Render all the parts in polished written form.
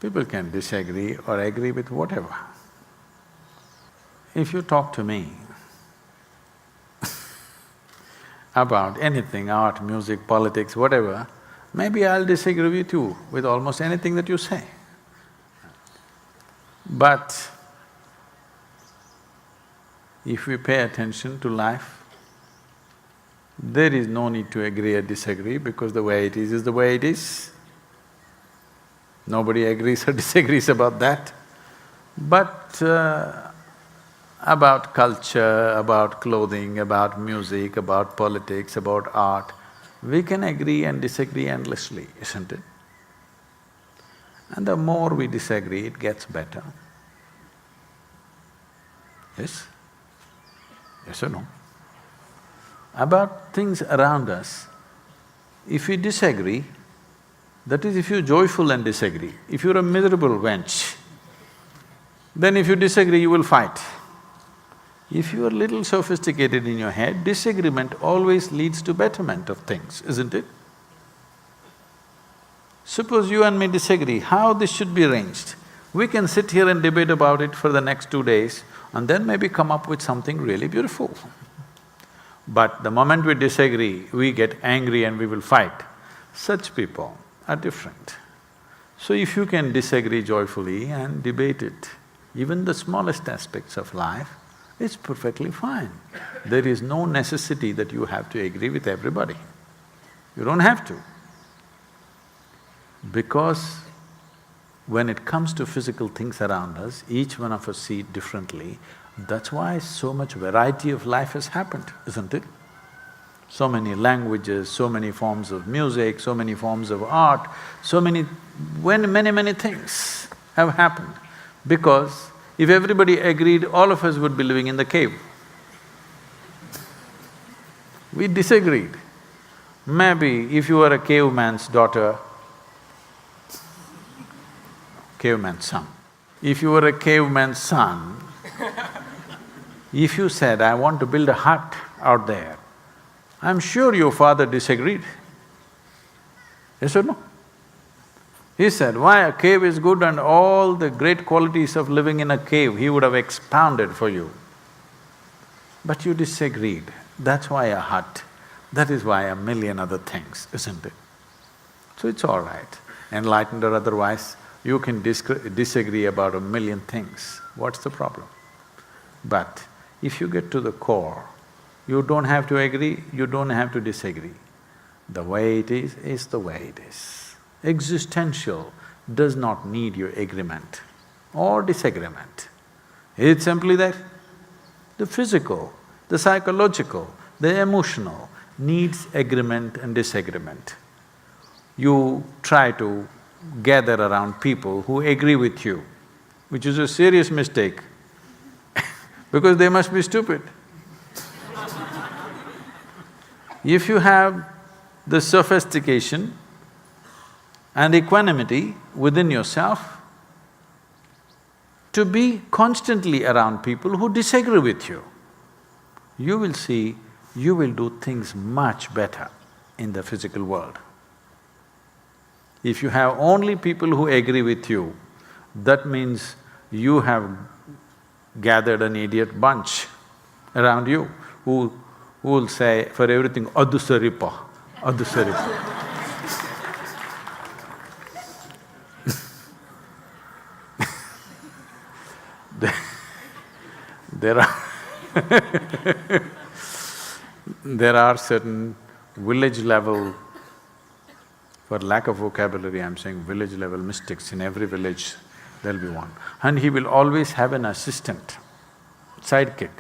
People can disagree or agree with whatever. If you talk to me about anything, art, music, politics, whatever, maybe I'll disagree with you with almost anything that you say. But if we pay attention to life, there is no need to agree or disagree because the way it is the way it is. Nobody agrees or disagrees about that. But about culture, about clothing, about music, about politics, about art, we can agree and disagree endlessly, isn't it? And the more we disagree, it gets better. Yes? Yes or no? About things around us, if we disagree, that is if you're joyful and disagree. If you're a miserable wench, then if you disagree, you will fight. If you are little sophisticated in your head, disagreement always leads to betterment of things, isn't it? Suppose you and me disagree, how this should be arranged? We can sit here and debate about it for the next 2 days and then maybe come up with something really beautiful. But the moment we disagree, we get angry and we will fight. Such people are different. So if you can disagree joyfully and debate it, even the smallest aspects of life, it's perfectly fine. There is no necessity that you have to agree with everybody. You don't have to. Because when it comes to physical things around us, each one of us see it differently. That's why so much variety of life has happened, isn't it? So many languages, so many forms of music, so many forms of art, many things have happened. Because if everybody agreed, all of us would be living in the cave. We disagreed. Maybe if you were a caveman's daughter, caveman's son, if you were a caveman's son, if you said, I want to build a hut out there, I'm sure your father disagreed. Yes or no? He said, why a cave is good and all the great qualities of living in a cave, he would have expounded for you. But you disagreed, that's why a hut, that is why a million other things, isn't it? So it's all right, enlightened or otherwise, you can disagree about a million things, what's the problem? But if you get to the core, you don't have to agree, you don't have to disagree. The way it is the way it is. Existential does not need your agreement or disagreement. It's simply that the physical, the psychological, the emotional needs agreement and disagreement. You try to gather around people who agree with you, which is a serious mistake because they must be stupid. If you have the sophistication and equanimity within yourself to be constantly around people who disagree with you, you will see you will do things much better in the physical world. If you have only people who agree with you, that means you have gathered an idiot bunch around you who will say for everything, adu saripa, adu saripa. There are certain village level, for lack of vocabulary I'm saying village level mystics, in every village there'll be one. And he will always have an assistant, sidekick.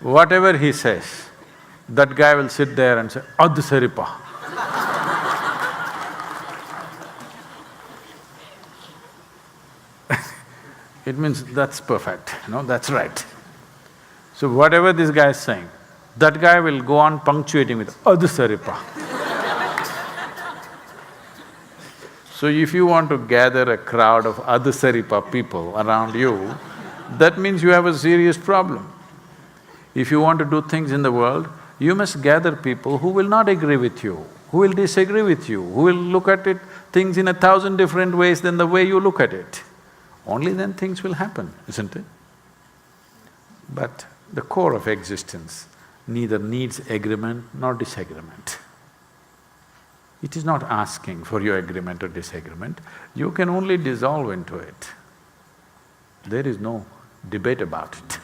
Whatever he says, that guy will sit there and say, Adhu Saripa. It means that's perfect, that's right. So whatever this guy is saying, that guy will go on punctuating with Adhu Saripa. So if you want to gather a crowd of Adhu Saripa people around you, that means you have a serious problem. If you want to do things in the world, you must gather people who will not agree with you, who will disagree with you, who will look at it things in 1,000 different ways than the way you look at it. Only then things will happen, isn't it? But the core of existence neither needs agreement nor disagreement. It is not asking for your agreement or disagreement, you can only dissolve into it. There is no debate about it.